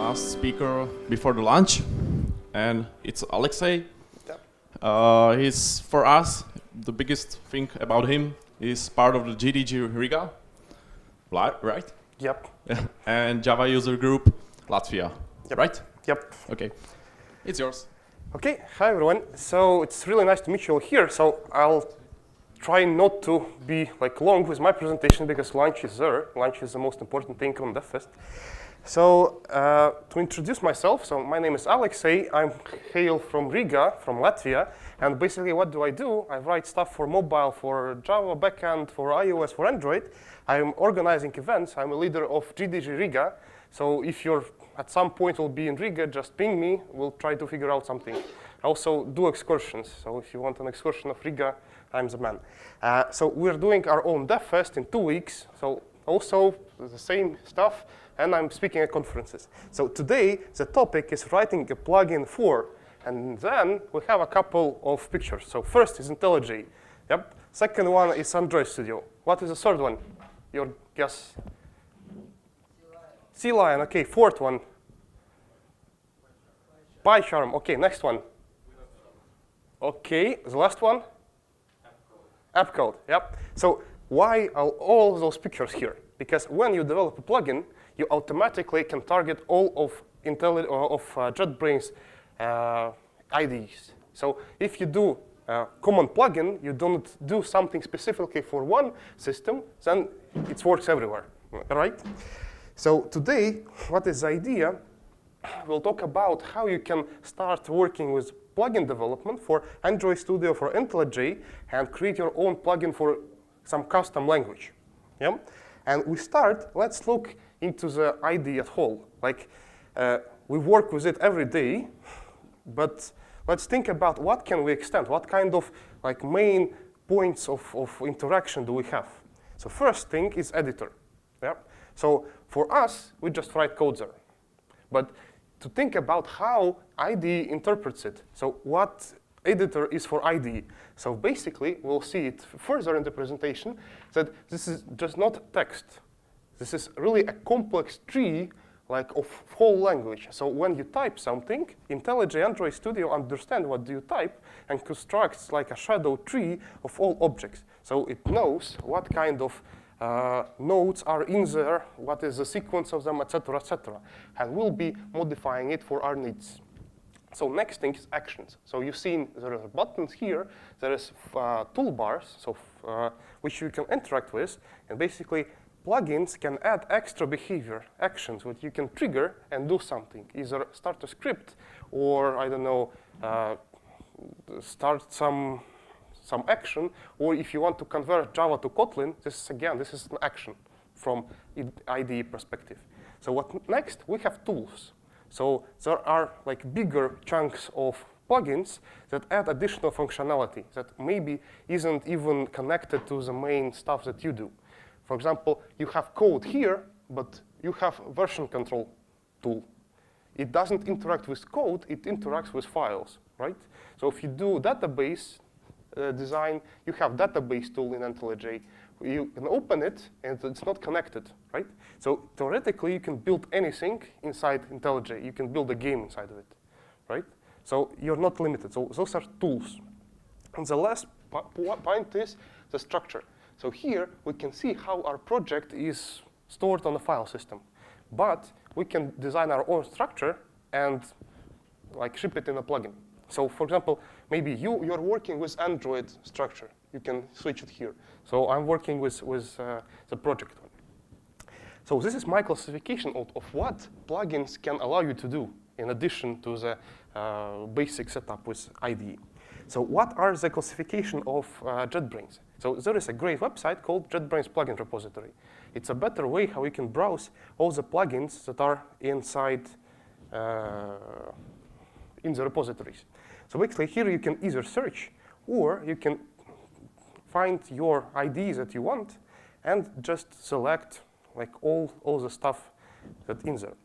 last speaker before the lunch, and it's Alexey. Yep. He's, for us, the biggest thing about him is part of the GDG Riga, right? Yep. And Java user group Latvia, Yep. right? Yep. Okay, it's yours. Okay, hi everyone. So it's really nice to meet you all here. So I'll try not to be long with my presentation because lunch is there. Lunch is the most important thing on DevFest. So to introduce myself, so my name is Alexey. I hail from Riga, from Latvia. And basically what do? I write stuff for mobile, for Java backend, for iOS, for Android. I'm organizing events. I'm a leader of GDG Riga. So if you're at some point will be in Riga, just ping me. We'll try to figure out something. I also do excursions. So if you want an excursion of Riga, I'm the man. So we're doing our own DevFest in 2 weeks. So also the same stuff. And I'm speaking at conferences. So today, the topic is writing a plugin for. And then we have a couple of pictures. So first is IntelliJ. Yep. Second one is Android Studio. What is the third one? Your guess? Sea Lion. Okay, fourth one. PyCharm. Okay, next one. Okay, the last one? App code. Yep. So why are all those pictures here? Because when you develop a plugin, you automatically can target all of JetBrains IDEs. So if you do a common plugin, you don't do something specifically for one system, then it works everywhere, right? So today, what is the idea? We'll talk about how you can start working with plugin development for Android Studio, for IntelliJ, and create your own plugin for some custom language. Yeah? And let's look into the IDE at whole. We work with it every day, but let's think about what can we extend? What kind of main points of interaction do we have? So first thing is editor. Yeah? So for us, we just write code there. But to think about how IDE interprets it, so what editor is for IDE. So basically, we'll see it further in the presentation, that this is just not text. This is really a complex tree of whole language. So when you type something, IntelliJ Android Studio understands what do you type and constructs a shadow tree of all objects. So it knows what kind of nodes are in there, what is the sequence of them, etc., and we'll be modifying it for our needs. So next thing is actions. So you've seen there are buttons here, there is toolbars, which you can interact with, and basically plugins can add extra behavior, actions, which you can trigger and do something, either start a script or, I don't know, start some action, or if you want to convert Java to Kotlin, this is an action from IDE perspective. So what next? We have tools. So there are bigger chunks of plugins that add additional functionality that maybe isn't even connected to the main stuff that you do. For example, you have code here, but you have version control tool. It doesn't interact with code, it interacts with files, right? So if you do database design, you have database tool in IntelliJ. You can open it, and it's not connected, right? So theoretically, you can build anything inside IntelliJ. You can build a game inside of it, right? So you're not limited. So those are tools. And the last point is the structure. So here, we can see how our project is stored on a file system. But we can design our own structure and ship it in a plugin. So for example, maybe you're working with Android structure. You can switch it here. So I'm working with the project one. So this is my classification of what plugins can allow you to do in addition to the basic setup with IDE. So what are the classification of JetBrains? So there is a great website called JetBrains Plugin Repository. It's a better way how you can browse all the plugins that are inside in the repositories. So basically here you can either search or you can find your IDs that you want and just select all the stuff that's in there.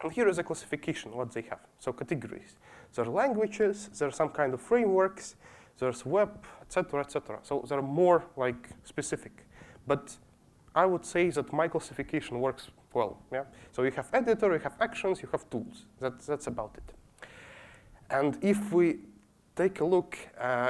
And here is a classification, what they have. So categories. There are languages, there are some kind of frameworks, there's web, etc., etc. So they're more specific. But I would say that my classification works well, yeah. So you have editor, you have actions, you have tools. That's about it. And if we take a look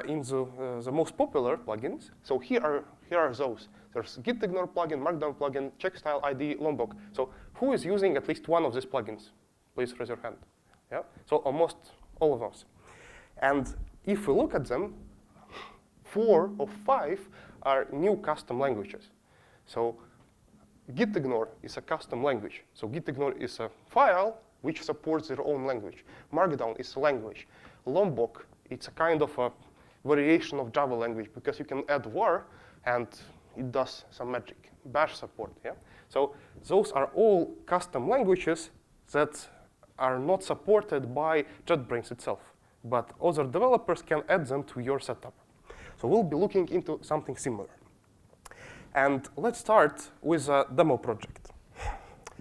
in the most popular plugins, so here are those. There's gitignore plugin, Markdown plugin, checkstyle ID, Lombok. So who is using at least one of these plugins? Please raise your hand. Yeah. So almost all of us. And if we look at them, 4 of 5 are new custom languages. So gitignore is a custom language. So gitignore is a file which supports their own language. Markdown is a language. Lombok, it's a kind of a variation of Java language because you can add var and it does some magic. Bash support, yeah? So those are all custom languages that are not supported by JetBrains itself, but other developers can add them to your setup. So we'll be looking into something similar. And let's start with a demo project.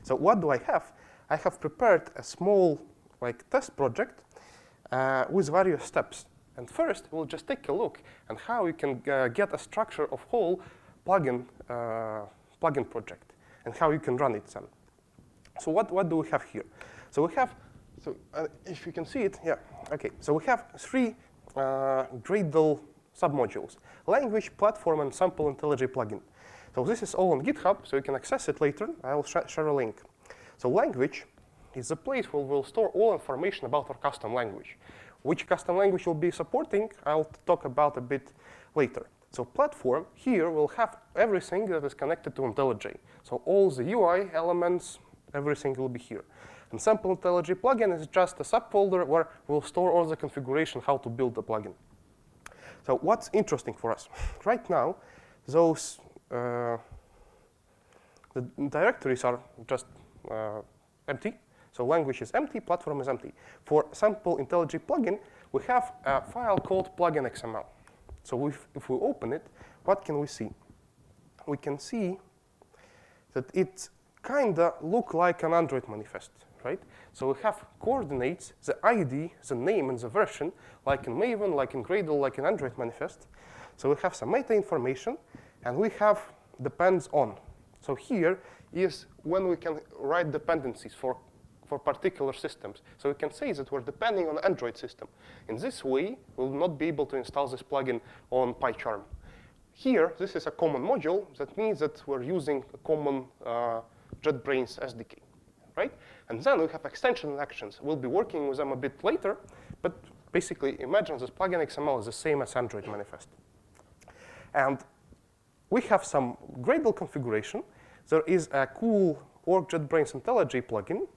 So what do I have? I have prepared a small test project with various steps. And first, we'll just take a look at how you can get a structure of whole plugin project and how you can run it then. So what do we have here? So we have, if you can see it, yeah, okay. So we have 3 Gradle submodules: language, platform, and sample IntelliJ plugin. So this is all on GitHub, so you can access it later. I will share a link. So language is the place where we'll store all information about our custom language. Which custom language we'll be supporting, I'll talk about a bit later. So platform, here we'll have everything that is connected to IntelliJ. So all the UI elements, everything will be here. And sample IntelliJ plugin is just a subfolder where we'll store all the configuration, how to build the plugin. So what's interesting for us? Right now, those the directories are just empty. So language is empty, platform is empty. For sample IntelliJ plugin, we have a file called plugin.xml. So if we open it, what can we see? We can see that it kinda looks like an Android manifest, right? So we have coordinates, the ID, the name, and the version, like in Maven, like in Gradle, like in Android manifest. So we have some meta information, and we have depends on. So here is when we can write dependencies for particular systems. So we can say that we're depending on an Android system. In this way, we'll not be able to install this plugin on PyCharm. Here, this is a common module. That means that we're using a common JetBrains SDK, right? And then we have extension and actions. We'll be working with them a bit later, but basically imagine this plugin XML is the same as Android manifest. And we have some Gradle configuration. There is a cool org JetBrains IntelliJ plugin.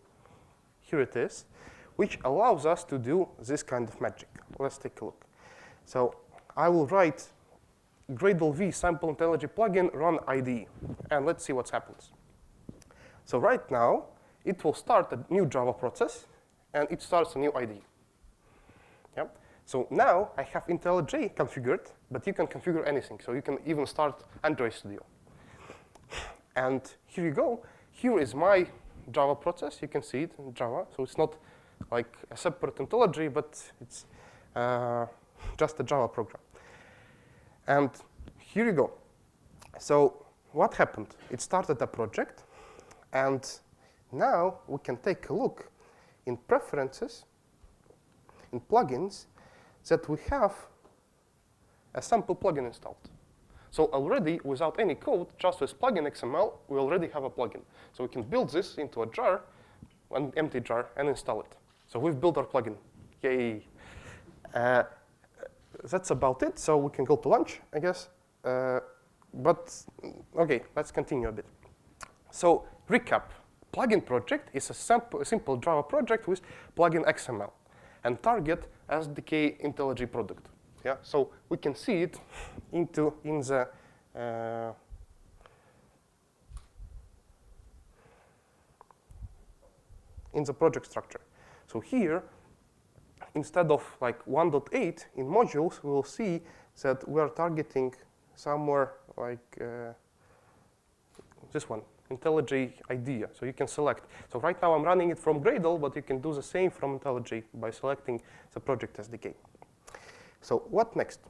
Here it is, which allows us to do this kind of magic. Let's take a look. So I will write Gradle v sample IntelliJ plugin run IDE, and let's see what happens. So right now, it will start a new Java process, and it starts a new IDE. Yep. So now I have IntelliJ configured, but you can configure anything. So you can even start Android Studio. And here you go. Here is my Java process. You can see it in Java. So it's not like a separate IntelliJ, but it's just a Java program. And here you go. So what happened? It started a project. And now we can take a look in preferences, in plugins, that we have a sample plugin installed. So already, without any code, just with plugin XML, we already have a plugin. So we can build this into a jar, an empty jar, and install it. So we've built our plugin. Yay. That's about it. So we can go to lunch, I guess. But OK, let's continue a bit. So recap. Plugin project is a simple Java project with plugin XML and target SDK IntelliJ product. Yeah, so we can see it in the project structure. So here, instead of like 1.8 in modules, we will see that we are targeting somewhere like this one, IntelliJ IDEA. So you can select. So right now I'm running it from Gradle, but you can do the same from IntelliJ by selecting the project SDK. So what next?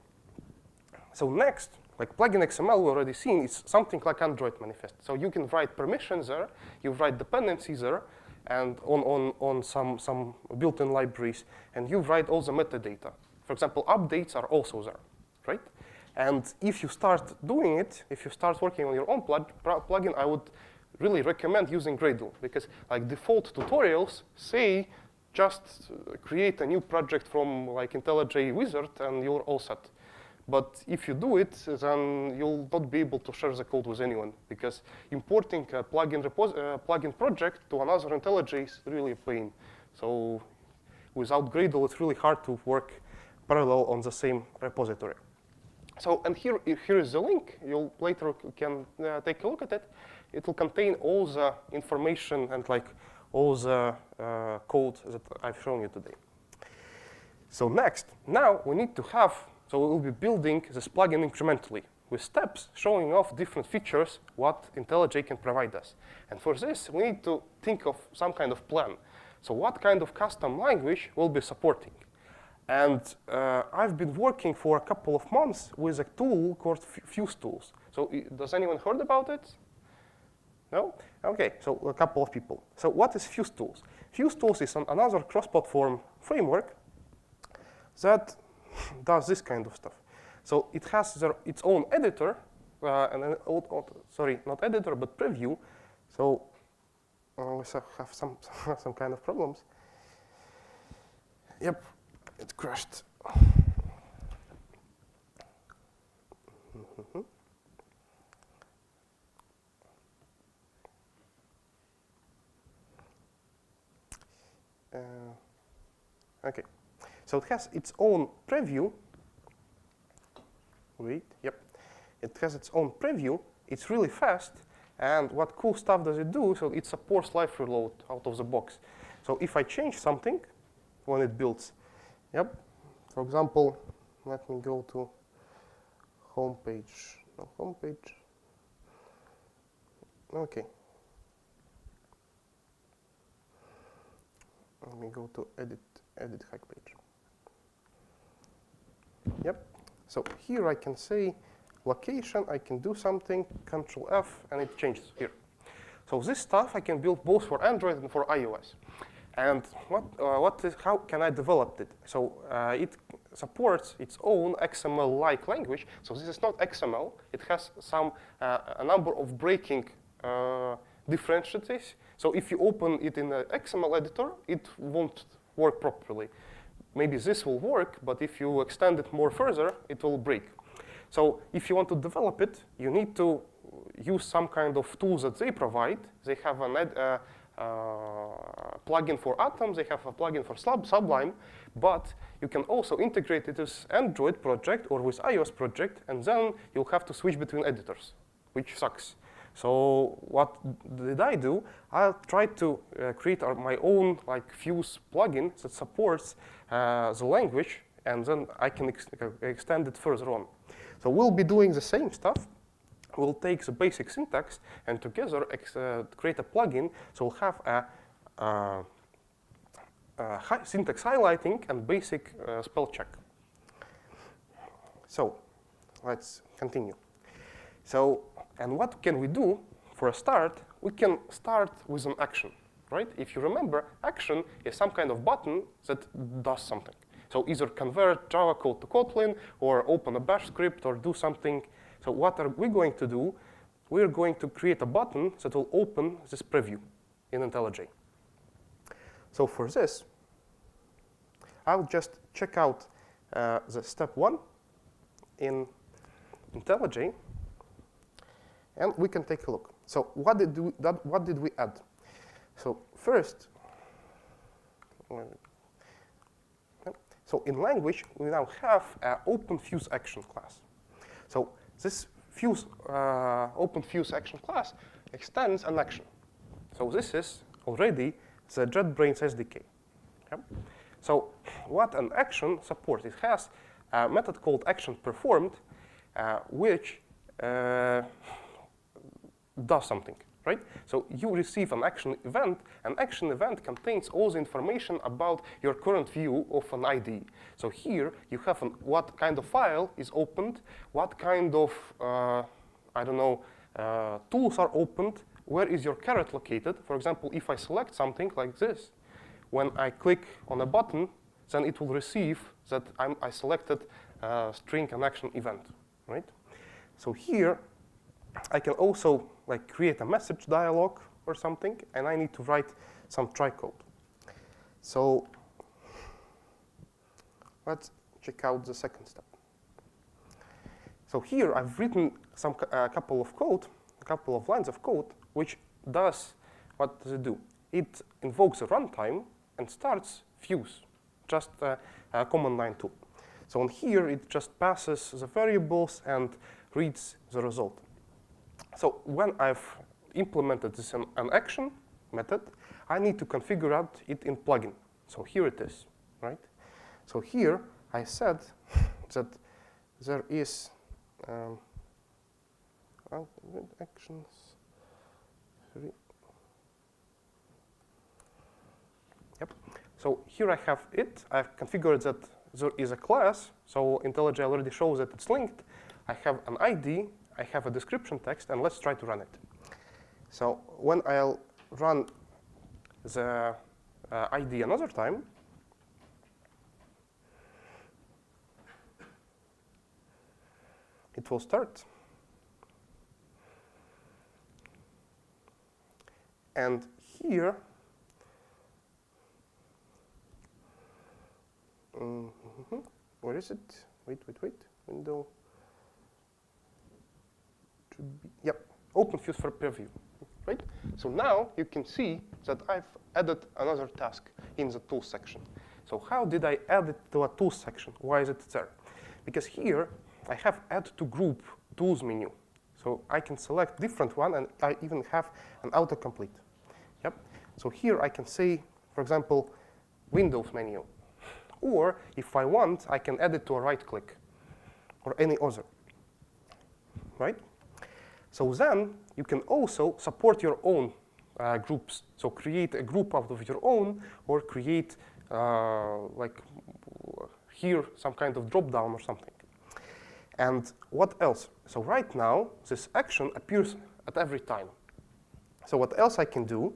So next, like plugin XML we already seen, is something like Android manifest. So you can write permissions there, you write dependencies there, and on some built-in libraries, and you write all the metadata. For example, updates are also there, right? And if you start doing it, if you start working on your own plugin, I would really recommend using Gradle, because like default tutorials say just create a new project from like IntelliJ wizard and you're all set. But if you do it, then you'll not be able to share the code with anyone, because importing a plugin project to another IntelliJ is really a pain. So without Gradle, it's really hard to work parallel on the same repository. So, and here is the link. You later can take a look at it. It will contain all the information and like all the code that I've shown you today. So next, now we need to have, so we will be building this plugin incrementally with steps showing off different features what IntelliJ can provide us. And for this, we need to think of some kind of plan. So what kind of custom language we'll be supporting? And I've been working for a couple of months with a tool called Fuse Tools. So does anyone heard about it? No? OK, so a couple of people. So what is Fuse Tools? Fuse Tools is another cross-platform framework that does this kind of stuff. So it has its own editor, sorry, not editor, but preview. So we have some kind of problems. Yep, it crashed. OK, so it has its own preview. Wait, yep. It has its own preview. It's really fast. And what cool stuff does it do? So it supports live reload out of the box. So if I change something when it builds, yep. For example, let me go to home page. No, home page. OK. Let me go to edit hack page. Yep. So here I can say location, I can do something, Control F, and it changes here. So this stuff I can build both for Android and for iOS. And how can I develop it? So it supports its own XML-like language. So this is not XML. It has a number of breaking differentiators. So if you open it in the XML editor, it won't work properly. Maybe this will work, but if you extend it more further, it will break. So if you want to develop it, you need to use some kind of tools that they provide. They have a plugin for Atom. They have a plugin for Sublime. But you can also integrate it with Android project or with iOS project, and then you'll have to switch between editors, which sucks. So what did I do? I tried to create my own like Fuse plugin that supports the language, and then I can extend it further on. So we'll be doing the same stuff. We'll take the basic syntax and together create a plugin. So we'll have a syntax highlighting and basic spell check. So let's continue. So, and what can we do for a start? We can start with an action, right? If you remember, action is some kind of button that does something. So either convert Java code to Kotlin or open a bash script or do something. So what are we going to do? We're going to create a button that will open this preview in IntelliJ. So for this, I'll just check out the step 1 in IntelliJ. And we can take a look. So what did we add? So first, so in language, we now have an open Fuse action class. So this Fuse open Fuse action class extends an action. So this is already the JetBrains SDK. Okay? So what an action supports? It has a method called actionPerformed, which does something. right? So you receive an action event. An action event contains all the information about your current view of an ID. So here you have what kind of file is opened, what kind of, I don't know, tools are opened, where is your caret located. For example, if I select something like this, when I click on a button, then it will receive that I selected string and action event, right? So here, I can also like create a message dialog or something, and I need to write some try code. So let's check out the second step. So here I've written a couple of lines of code, which does, what does it do? It invokes a runtime and starts fuse, just a command line tool. So on here, it just passes the variables and reads the result. So when I've implemented this an action method, I need to configure out it in plugin. So here it is, right? So here I said that there is actions. Yep. So here I have it. I've configured that there is a class. So IntelliJ already shows that it's linked. I have an ID. I have a description text, and let's try to run it. So when I'll run the ID another time, it will start. And here, where is it? Wait. Window. Should be, yep, open fuse for preview, right? So now you can see that I've added another task in the tools section. So how did I add it to a tools section? Why is it there? Because here I have add to group tools menu. So I can select different one, and I even have an autocomplete. Yep. So here I can say, for example, Windows menu. Or if I want, I can add it to a right click or any other, right? So then you can also support your own groups. So create a group out of your own, or create like here some kind of drop down or something. And what else? So right now this action appears at every time. So what else I can do?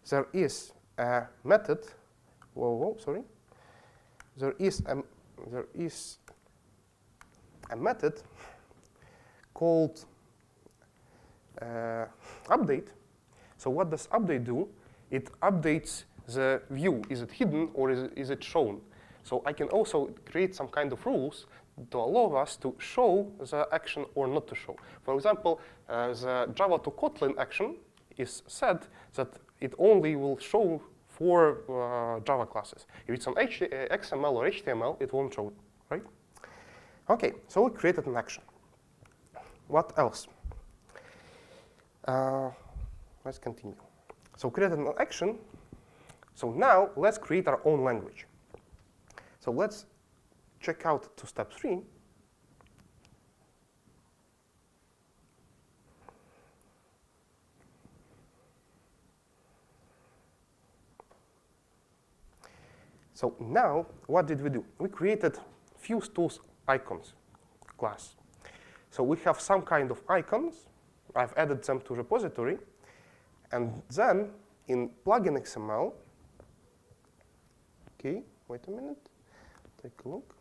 There is a method. Sorry. There is a method called update. So what does update do? It updates the view. Is it hidden or is it shown? So I can also create some kind of rules to allow us to show the action or not to show. For example, the Java to Kotlin action is said that it only will show for Java classes. If it's on XML or HTML, it won't show, right? OK, so we created an action. What else? Let's continue. So created an action. So now let's create our own language. So let's check out to step 3. So now, what did we do? We created Fuse Tools icons class. So we have some kind of icons. I've added them to repository. And then in plugin XML, OK, wait a minute. Take a look.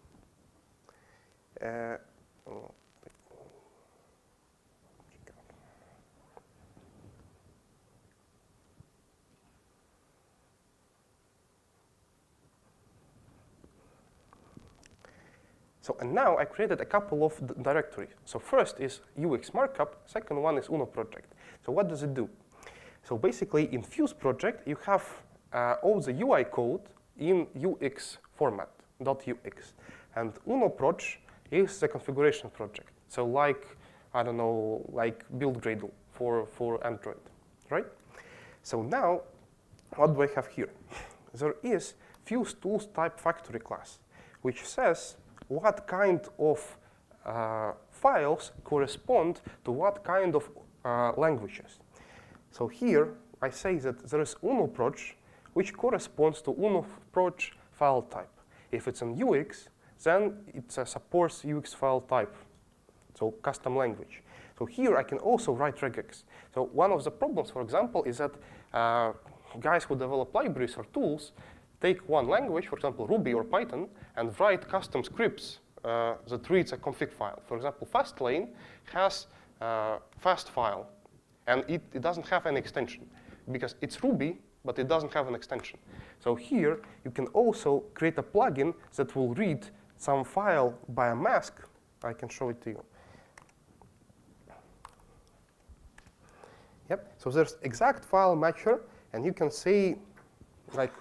So, and now I created a couple of directories. So first is UX markup, second one is Uno project. So what does it do? So basically in Fuse project, you have all the UI code in UX format, .ux. And Uno proj is the configuration project. So like, I don't know, like build Gradle for Android, right? So now, what do I have here? There is Fuse Tools type factory class, which says what kind of files correspond to what kind of languages. So here, I say that there is UNOPROJ, which corresponds to UNOPROJ file type. If it's in UX, then it supports UX file type, so custom language. So here I can also write regex. So one of the problems, for example, is that guys who develop libraries or tools take one language, for example, Ruby or Python, and write custom scripts that reads a config file. For example, Fastlane has a fast file, and it doesn't have any extension because it's Ruby, but it doesn't have an extension. So here, you can also create a plugin that will read some file by a mask. I can show it to you. Yep. So there's exact file matcher, and you can say like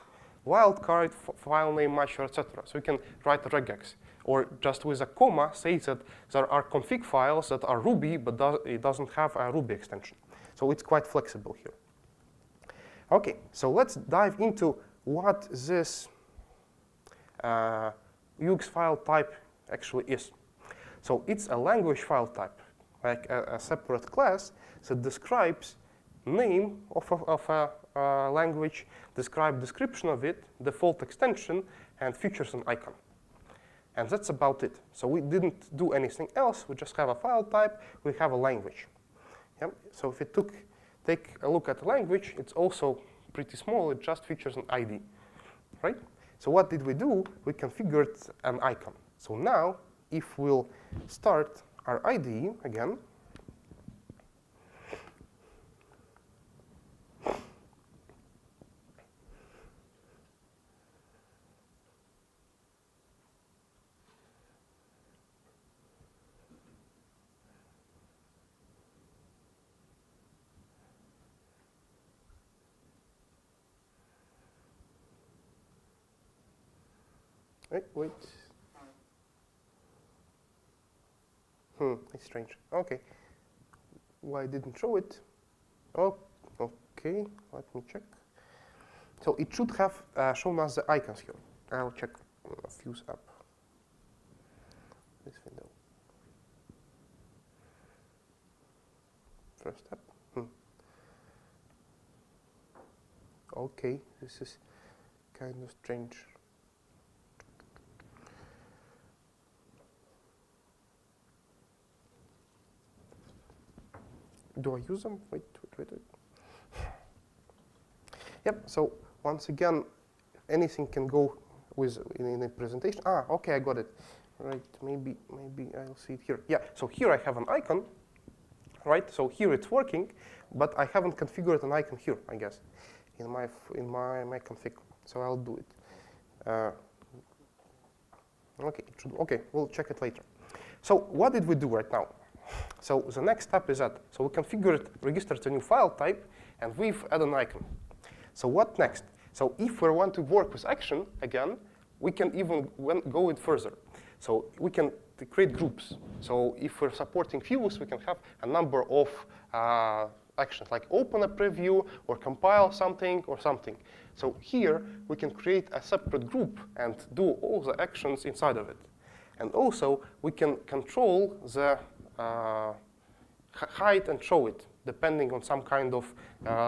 wildcard file name matcher, etc. So you can write a regex, or just with a comma say that there are config files that are Ruby, but it doesn't have a Ruby extension. So it's quite flexible here. Okay, so let's dive into what this UX file type actually is. So it's a language file type, like a separate class that describes name of a language, description of it, default extension, and features and icon. And that's about it. So we didn't do anything else. We just have a file type. We have a language. Yep. So if we take a look at the language, it's also pretty small. It just features an ID, right? So what did we do? We configured an icon. So now, if we'll start our IDE again, wait. It's strange. Okay. Why didn't show it? Oh, okay. Let me check. So it should have shown us the icons here. I'll check Fuse app. This window. First app. Okay, this is kind of strange. Do I use them? Wait. Yep, so once again, anything can go in a presentation. Ah, okay, I got it. Right, maybe I'll see it here. Yeah, so here I have an icon, right? So here it's working, but I haven't configured an icon here, I guess, in my config. So I'll do it. Okay, we'll check it later. So what did we do right now? So the next step is that, so we configured, registered a new file type, and we've added an icon. So what next? So if we want to work with action again, we can even go it further. So we can create groups. So if we're supporting views, we can have a number of actions, like open a preview or compile something or something. So here we can create a separate group and do all the actions inside of it. And also we can control the hide and show it, depending on some kind of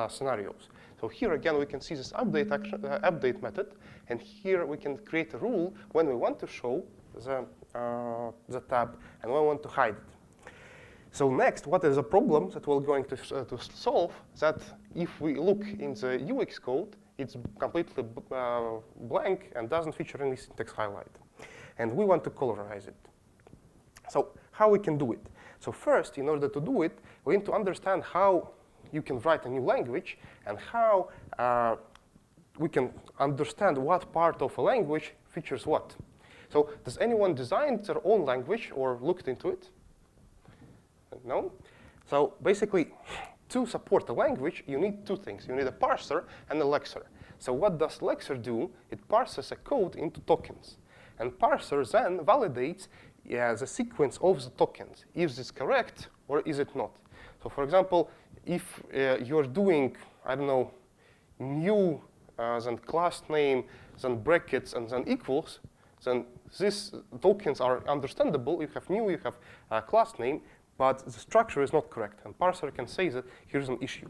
scenarios. So here again, we can see this update method, and here we can create a rule when we want to show the tab and when we want to hide it. So next, what is the problem that we're going to solve? That if we look in the UX code, it's completely blank and doesn't feature any syntax highlight. And we want to colorize it. So how we can do it? So first, in order to do it, we need to understand how you can write a new language and how we can understand what part of a language features what. So does anyone design their own language or looked into it? No? So basically, to support a language, you need two things. You need a parser and a lexer. So what does lexer do? It parses a code into tokens. And parser then validates the sequence of the tokens. Is this correct or is it not? So for example, if you're doing, I don't know, new, then class name, then brackets, and then equals, then these tokens are understandable. You have new, you have a class name, but the structure is not correct. And parser can say that here's an issue.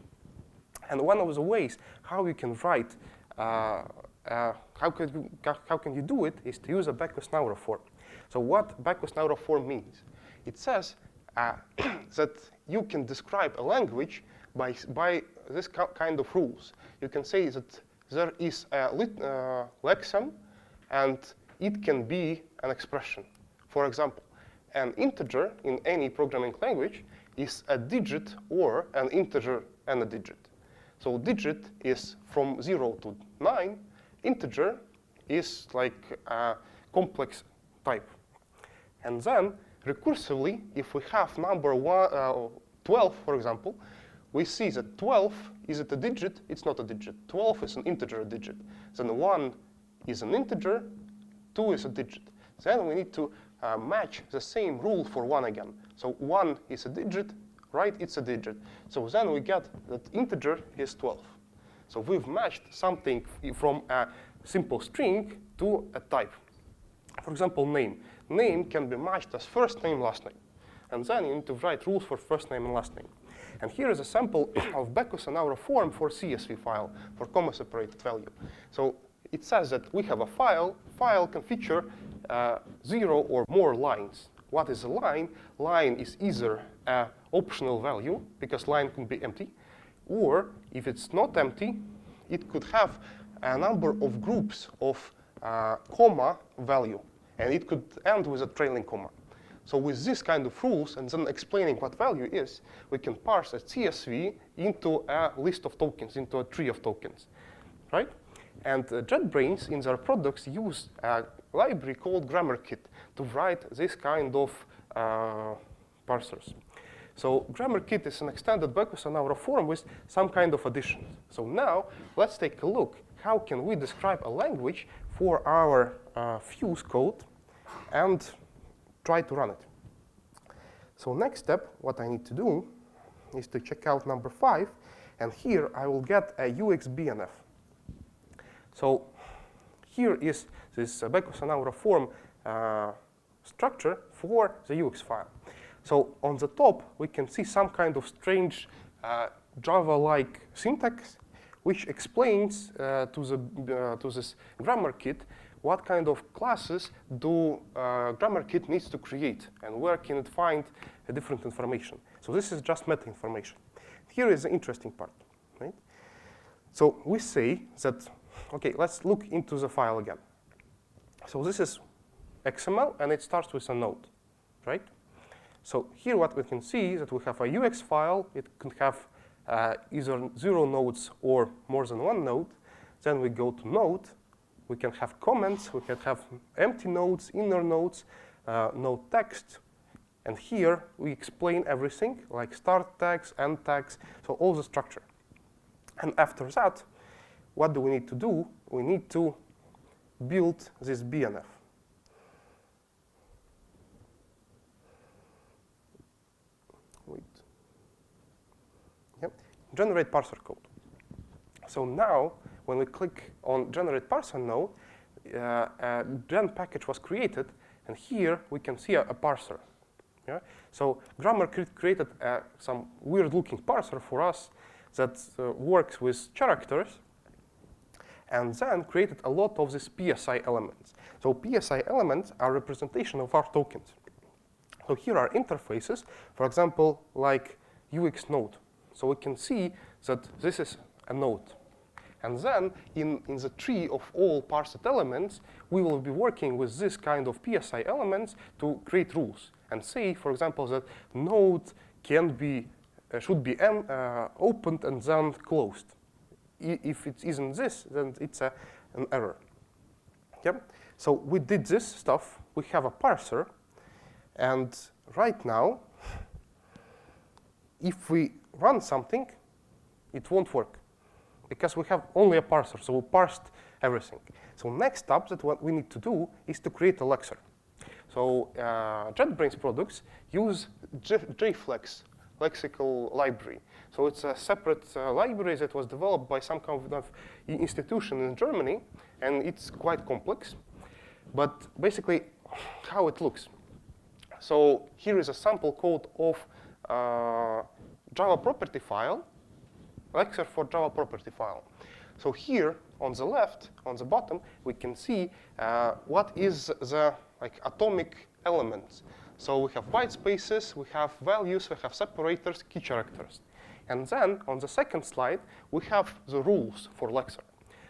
And one of the ways how you can write, how can you do it is to use a BACKUS-NAUR form. So what BACKUS-NAUR form means? It says that you can describe a language by this kind of rules. You can say that there is a lexem, and it can be an expression. For example, an integer in any programming language is a digit or an integer and a digit. So digit is from 0 to 9. Integer is like a complex type. And then, recursively, if we have number 12, for example, we see that 12, is it a digit? It's not a digit. 12 is an integer, a digit. Then 1 is an integer, 2 is a digit. Then we need to match the same rule for 1 again. So 1 is a digit, right? It's a digit. So then we get that integer is 12. So we've matched something from a simple string to a type. For example, name. Name can be matched as first name, last name. And then you need to write rules for first name and last name. And here is a sample of BACKUS-NAUR form for CSV file, for comma-separated value. So it says that we have a file. File can feature 0 or more lines. What is a line? Line is either an optional value, because line can be empty, or if it's not empty, it could have a number of groups of comma value, and it could end with a trailing comma. So with this kind of rules, and then explaining what value is, we can parse a CSV into a list of tokens, into a tree of tokens, right? And JetBrains, in their products, use a library called GrammarKit to write this kind of parsers. So GrammarKit is an extended BACKUS-NAUR form with some kind of additions. So now, let's take a look. How can we describe a language for our Fuse code and try to run it? So next step, what I need to do is to check out number 5. And here, I will get a UX-BNF. So here is this BACKUS-NAUR form structure for the UX file. So on the top, we can see some kind of strange Java-like syntax, which explains to this GrammarKit what kind of classes do GrammarKit needs to create, and where can it find different information. So this is just meta information. Here is the interesting part, right? So we say that, OK, let's look into the file again. So this is XML, and it starts with a node, right? So here what we can see is that we have a UX file. It can have either 0 nodes or more than 1 node. Then we go to node. We can have comments. We can have empty nodes, inner nodes, node text. And here we explain everything, like start tags, end tags, so all the structure. And after that, what do we need to do? We need to build this BNF. Wait. Yep. Generate parser code. So now, when we click on generate parser node, a gen package was created, and here we can see a parser. Yeah? So GrammarKit created some weird-looking parser for us that works with characters, and then created a lot of these PSI elements. So PSI elements are representation of our tokens. So here are interfaces, for example, like UX node. So we can see that this is a node. And then in the tree of all parsed elements, we will be working with this kind of PSI elements to create rules. And say, for example, that node can be, should be opened and then closed. If it isn't this, then it's an error. Yep. So we did this stuff. We have a parser. And right now, if we run something, it won't work, because we have only a parser. So we parsed everything. So next up, that what we need to do is to create a lexer. So JetBrains products use JFlex lexical library. So it's a separate library that was developed by some kind of institution in Germany, and it's quite complex. But basically, how it looks. So here is a sample code of Java property file. lexer for Java property file. So here on the left, on the bottom, we can see what is the atomic elements. So we have white spaces, we have values, we have separators, key characters. And then on the second slide, we have the rules for lexer.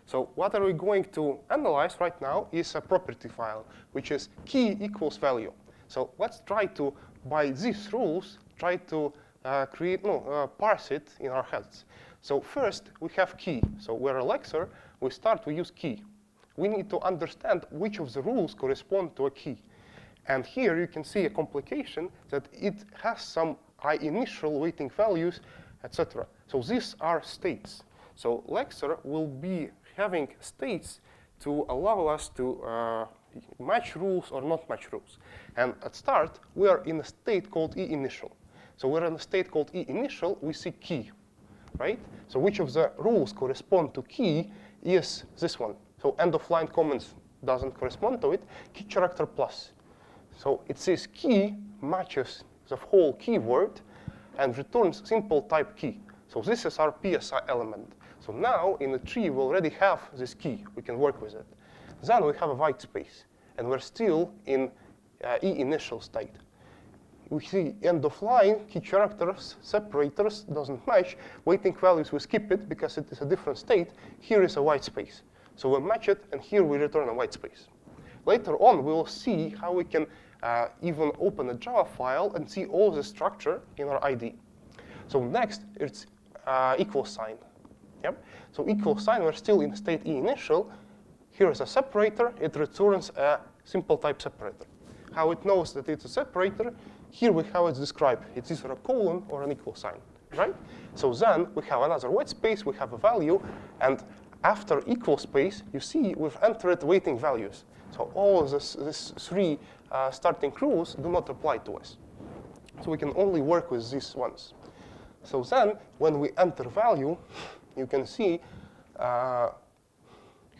So what are we going to analyze right now is a property file, which is key equals value. So let's try to, by these rules, try to parse it in our heads. So first, we have key. So we're a lexer, we start to use key. We need to understand which of the rules correspond to a key. And here you can see a complication that it has some initial waiting values, etc. So these are states. So lexer will be having states to allow us to match rules or not match rules. And at start, we are in a state called initial. So we're in a state called initial, we see key, right? So which of the rules correspond to key is this one. So end of line comments doesn't correspond to it, key character plus. So it says key matches the whole keyword and returns simple type key. So this is our PSI element. So now in the tree we already have this key. We can work with it. Then we have a white space, and we're still in initial state. We see end of line, key characters, separators doesn't match. Waiting values, we skip it because it is a different state. Here is a white space. So we match it, and here we return a white space. Later on, we will see how we can even open a Java file and see all the structure in our IDE. So next, it's equal sign. Yep. So equal sign, we're still in state initial. Here is a separator. It returns a simple type separator. How it knows that it's a separator, here we have it described. It's either a colon or an equal sign, right? So then we have another white space, we have a value, and after equal space, you see we've entered waiting values. So all these three starting rules do not apply to us. So we can only work with these ones. So then, when we enter value, you can see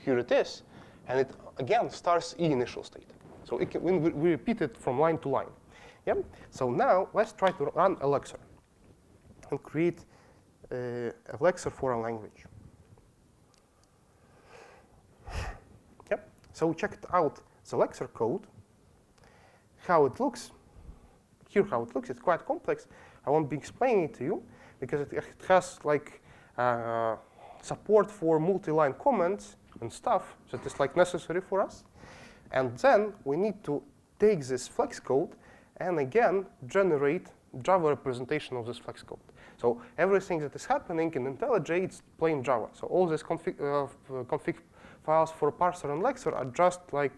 here it is, and it again starts initial state. So it can, we repeat it from line to line. Yep. So now let's try to run a lexer and create a lexer for a language. Yep. So we checked out the lexer code, how it looks. Here how it looks, it's quite complex. I won't be explaining it to you because it has like support for multi-line comments and stuff that is like necessary for us. And then we need to take this flex code and again generate Java representation of this flex code. So everything that is happening in IntelliJ, it's plain Java. So all these config files for parser and lexer are just like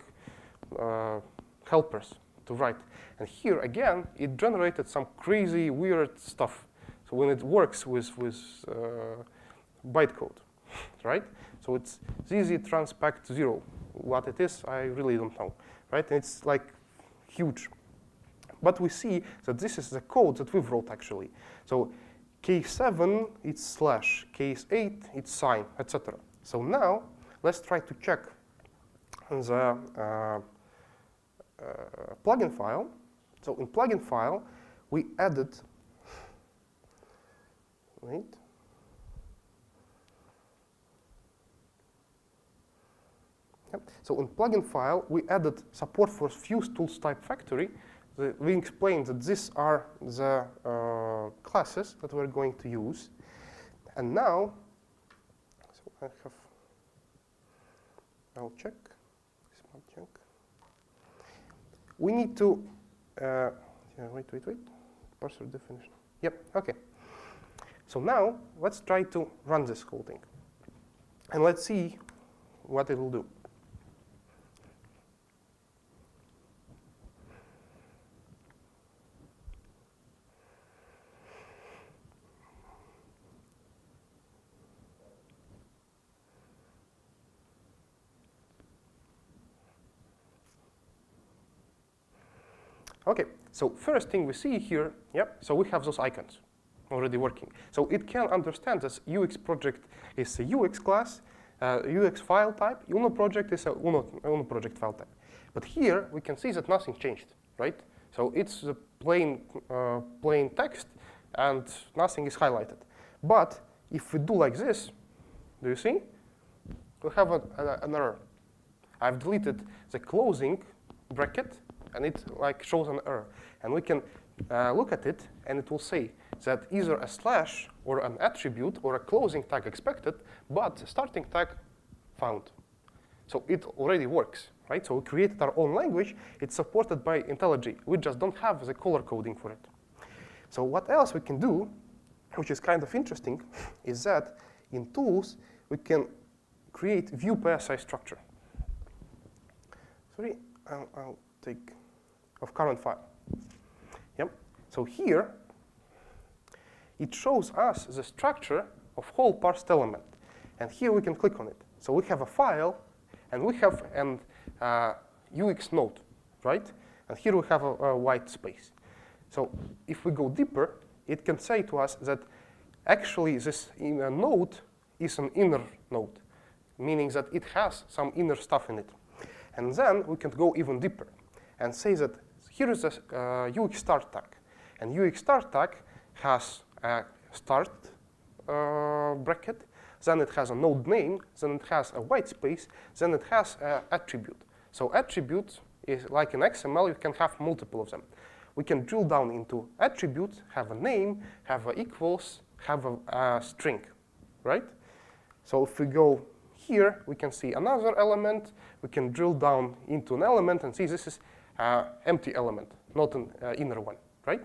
helpers to write. And here again, it generated some crazy weird stuff. So when it works with bytecode, right? So it's ZZ transpact 0. What it is, I really don't know, right? And it's like huge. But we see that this is the code that we've wrote actually. So case 7, it's slash. Case 8, it's sign, etc. So now let's try to check the plugin file. So in plugin file, we added, wait. Yep. So in plugin file, we added support for Fuse tools type factory. We explained that these are the classes that we're going to use. And now, so I'll check. Check. We need to, wait. Parser definition. Yep, OK. So now, let's try to run this whole thing. And let's see what it will do. OK, so first thing we see here, yep, so we have those icons already working. So it can understand that UX project is a UX class, UX file type, Uno project is a Uno project file type. But here we can see that nothing changed, right? So it's a plain text and nothing is highlighted. But if we do like this, do you see? We have an error. I've deleted the closing bracket, and it like shows an error. And we can look at it, and it will say that either a slash or an attribute or a closing tag expected, but starting tag found. So it already works, right? So we created our own language. It's supported by IntelliJ. We just don't have the color coding for it. So what else we can do, which is kind of interesting, is that in tools, we can create view PSI structure. Sorry, I'll take of current file. Yep. So here, it shows us the structure of whole parsed element. And here we can click on it. So we have a file, and we have an UX node, right? And here we have a white space. So if we go deeper, it can say to us that actually this node is an inner node, meaning that it has some inner stuff in it. And then we can go even deeper and say that here is a UX start tag. And UX start tag has a start bracket, then it has a node name, then it has a white space, then it has an attribute. So attribute is like in XML, you can have multiple of them. We can drill down into attributes, have a name, have a equals, have a string, right? So if we go here, we can see another element. We can drill down into an element and see this is an empty element, not an inner one, right?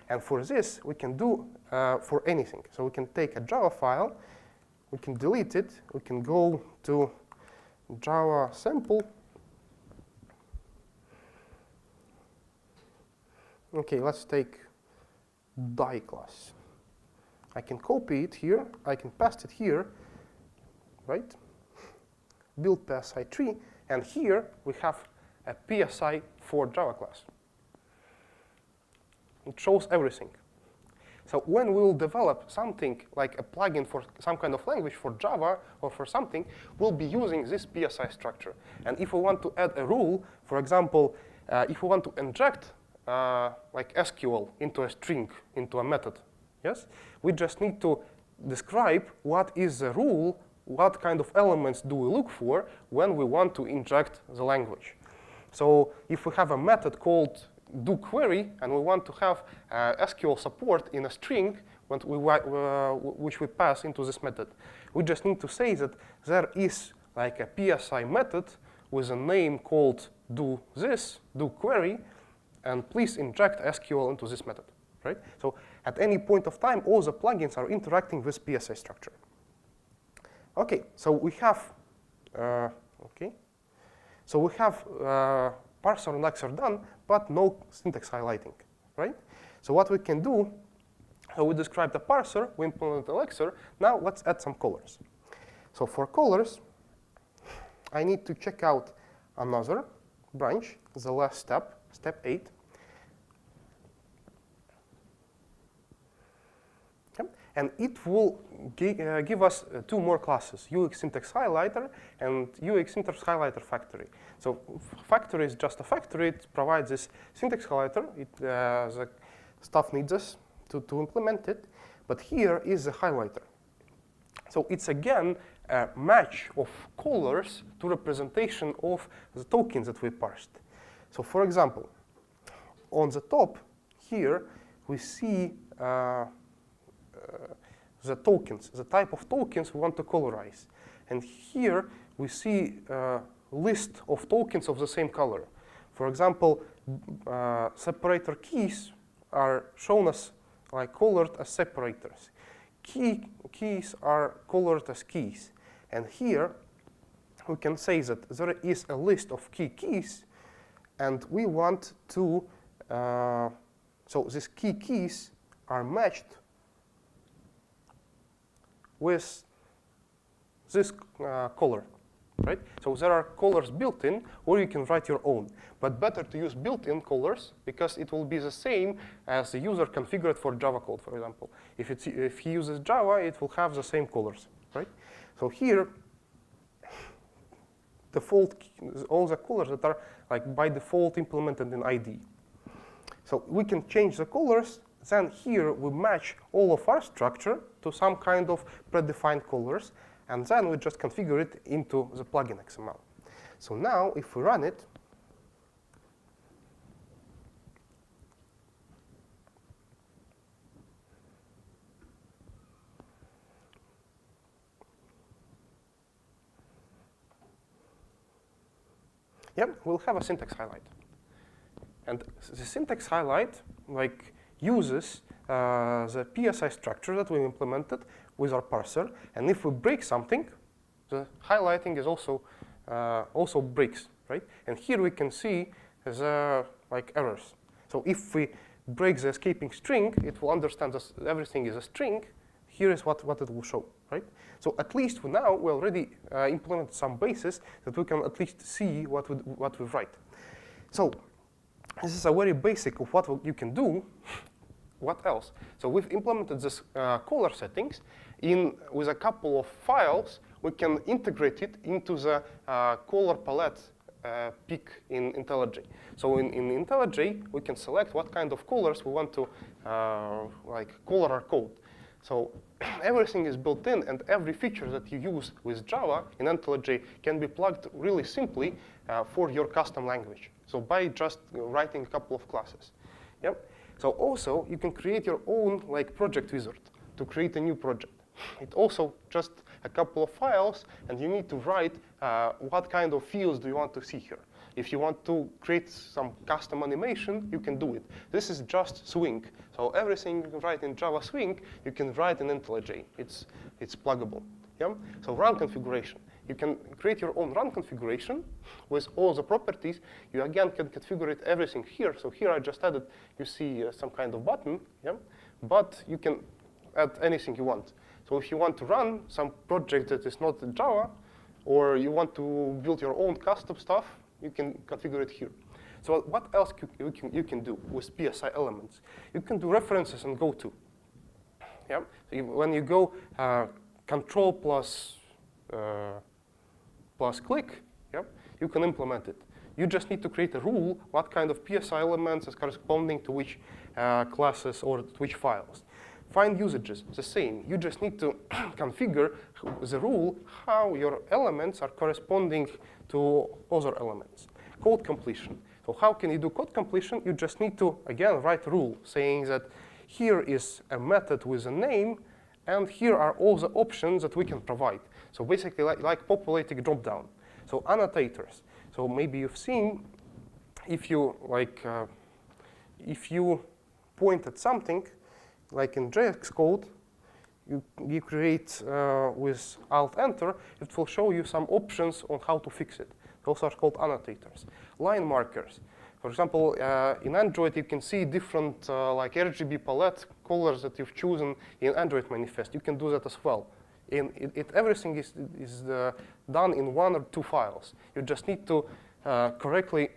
And for this, we can do for anything. So we can take a Java file, we can delete it, we can go to Java sample. OK, let's take die class. I can copy it here, I can paste it here, right? Build PSI tree, and here we have a PSI for Java class. It shows everything. So when we will develop something like a plugin for some kind of language for Java or for something, we'll be using this PSI structure. And if we want to add a rule, for example, if we want to inject like SQL into a string, into a method, yes, we just need to describe what is the rule, what kind of elements do we look for when we want to inject the language. So if we have a method called doQuery and we want to have SQL support in a string which we pass into this method, we just need to say that there is like a PSI method with a name called doQuery, and please inject SQL into this method, right? So at any point of time, all the plugins are interacting with PSI structure. OK, so we have parser and lexer done, but no syntax highlighting, right? So what we can do, so we described the parser, we implemented the lexer. Now let's add some colors. So for colors, I need to check out another branch, the last step, step 8. And it will give us two more classes, UX syntax highlighter and UX syntax highlighter factory. So factory is just a factory. It provides this syntax highlighter. The stuff needs us to implement it. But here is the highlighter. So it's again a match of colors to representation of the tokens that we parsed. So for example, on the top here, we see the tokens, the type of tokens we want to colorize. And here we see a list of tokens of the same color. For example, separator keys are shown as like colored as separators. Keys are colored as keys. And here we can say that there is a list of keys, and we want to, so these keys are matched with this color, right? So there are colors built in, or you can write your own. But better to use built-in colors because it will be the same as the user configured for Java code, for example. If he uses Java, it will have the same colors, right? So here, all the colors that are like by default implemented in ID. So we can change the colors then here we match all of our structure to some kind of predefined colors, and then we just configure it into the plugin XML. So now, if we run it, we'll have a syntax highlight. And the syntax highlight uses the PSI structure that we implemented with our parser. And if we break something, the highlighting is also breaks, right? And here we can see the errors. So if we break the escaping string, it will understand that everything is a string. Here is what it will show, right? So at least for now, we already implemented some bases that we can at least see what we write. So this is a very basic of what you can do. What else? So we've implemented this color settings with a couple of files. We can integrate it into the color palette pick in IntelliJ. So in IntelliJ, we can select what kind of colors we want to color our code. So everything is built in, and every feature that you use with Java in IntelliJ can be plugged really simply for your custom language. So by just writing a couple of classes. Yep. So also, you can create your own project wizard to create a new project. It also just a couple of files, and you need to write what kind of fields do you want to see here. If you want to create some custom animation, you can do it. This is just Swing. So everything you can write in Java Swing, you can write in IntelliJ. It's pluggable. Yeah? So run configuration. You can create your own run configuration with all the properties. You again can configure it everything here. So here I just added, you see some kind of button, yeah? But you can add anything you want. So if you want to run some project that is not in Java, or you want to build your own custom stuff, you can configure it here. So what else you can do with PSI elements? You can do references and goto. Yeah? So when you go control plus click, yeah, you can implement it. You just need to create a rule what kind of PSI elements is corresponding to which classes or to which files. Find usages, the same. You just need to configure the rule how your elements are corresponding to other elements. Code completion. So how can you do code completion? You just need to, again, write a rule saying that here is a method with a name, and here are all the options that we can provide. So basically like populating dropdown. So annotators. So maybe you've seen if you point at something, like in JX code, you create with Alt-Enter, it will show you some options on how to fix it. Those are called annotators. Line markers. For example, in Android, you can see different RGB palette colors that you've chosen in Android manifest. You can do that as well. Everything is done in 1 or 2 files. You just need to correctly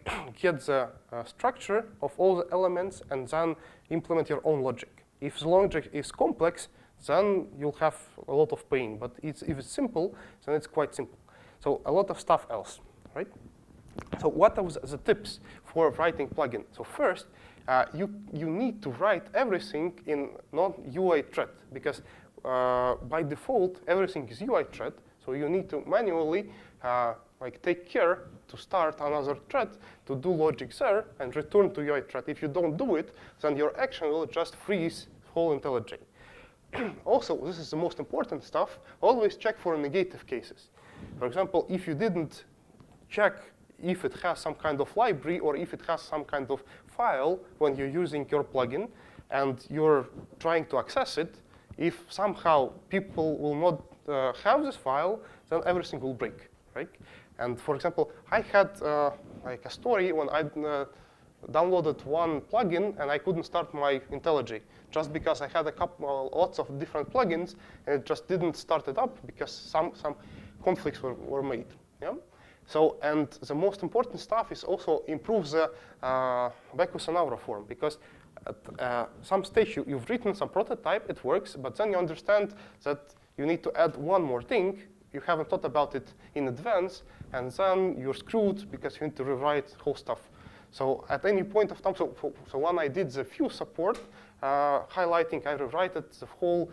get the structure of all the elements and then implement your own logic. If the logic is complex, then you'll have a lot of pain. But if it's simple, then it's quite simple. So a lot of stuff else, right? So what are the tips for writing plugin? So first, you need to write everything in non-UI thread, because by default, everything is UI thread. So you need to manually take care to start another thread, to do logic there, and return to UI thread. If you don't do it, then your action will just freeze whole IntelliJ. Also, this is the most important stuff, always check for negative cases. For example, if you didn't check if it has some kind of library or if it has some kind of file when you're using your plugin and you're trying to access it, if somehow people will not have this file, then everything will break, right? And for example, I had a story when I downloaded one plugin and I couldn't start my IntelliJ just because I had lots of different plugins and it just didn't start it up because some conflicts were made. Yeah? So, and the most important stuff is also improve the BACKUS-NAUR form, because at some stage you've written some prototype, it works, but then you understand that you need to add one more thing. You haven't thought about it in advance, and then you're screwed because you need to rewrite whole stuff. So at any point of time, so when I did the Fuse support, highlighting, I rewrite it, the whole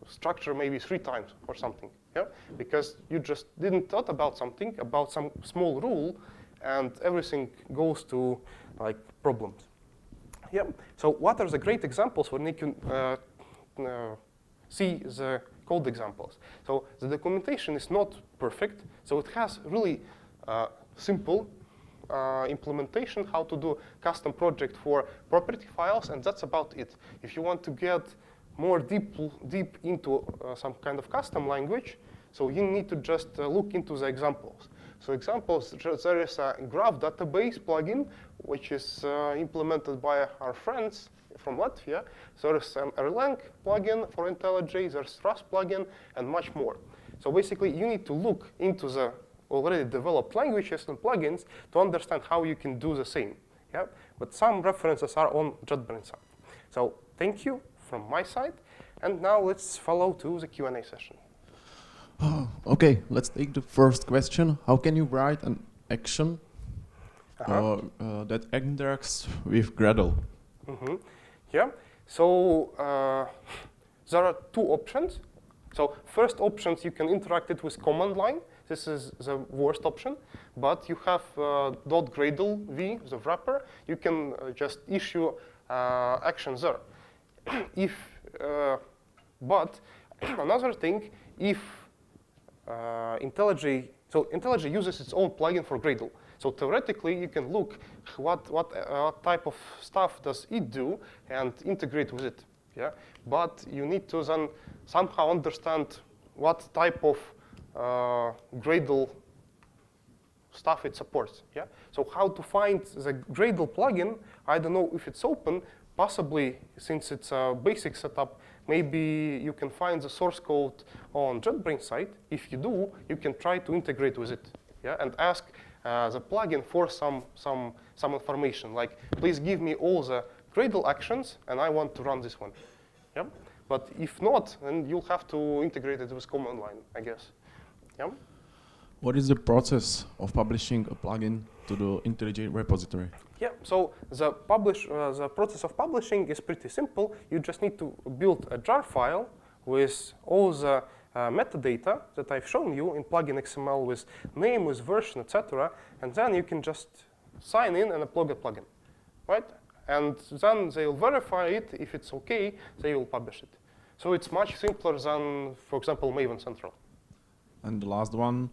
structure maybe 3 times or something. Yeah? Because you just didn't thought about something, about some small rule, and everything goes to like problems. Yeah. So what are the great examples when you can see the code examples? So the documentation is not perfect, so it has really simple implementation, how to do custom project for property files, and that's about it. If you want to get more deep into some kind of custom language, so you need to just look into the examples. So examples, there is a graph database plugin, which is implemented by our friends from Latvia. There is an Erlang plugin for IntelliJ, there's Rust plugin, and much more. So basically, you need to look into the already developed languages and plugins to understand how you can do the same. Yeah? But some references are on JetBrains side. So thank you from my side. And now let's follow to the Q&A session. Okay, let's take the first question. How can you write an action that interacts with Gradle? Yeah, so there are 2 options. So first options, you can interact it with command line. This is the worst option, but you have .gradle v, the wrapper. You can just issue actions there. But another thing, if IntelliJ uses its own plugin for Gradle. So theoretically, you can look what type of stuff does it do and integrate with it. Yeah? But you need to then somehow understand what type of Gradle stuff it supports. Yeah? So how to find the Gradle plugin, I don't know if it's open. Possibly, since it's a basic setup, maybe you can find the source code on JetBrains site. If you do, you can try to integrate with it, yeah, and ask the plugin for some information, like, please give me all the Gradle actions, and I want to run this one. Yeah? But if not, then you'll have to integrate it with command line, I guess. Yeah? What is the process of publishing a plugin to the IntelliJ repository? Yeah, so the process of publishing is pretty simple. You just need to build a jar file with all the metadata that I've shown you in plugin XML with name, with version, etc. And then you can just sign in and upload a plugin, right? And then they'll verify it. If it's OK, they will publish it. So it's much simpler than, for example, Maven Central. And the last one,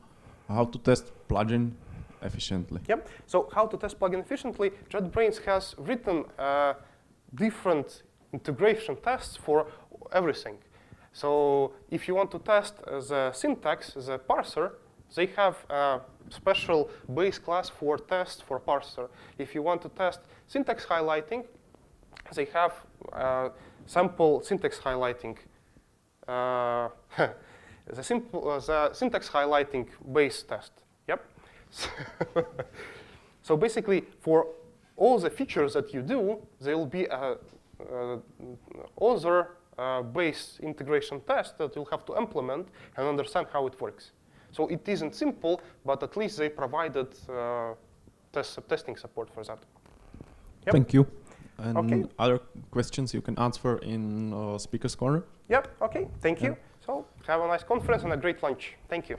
how to test plugin efficiently. Yep. So how to test plugin efficiently? JetBrains has written different integration tests for everything. So if you want to test the syntax, the parser, they have a special base class for tests for parser. If you want to test syntax highlighting, they have sample syntax highlighting. The syntax highlighting base test. Yep. So basically, for all the features that you do, there will be other base integration test that you'll have to implement and understand how it works. So it isn't simple, but at least they provided testing support for that. Yep. Thank you. And okay. Other questions you can answer in Speaker's Corner? Yep, OK, thank you. So have a nice conference and a great lunch. Thank you.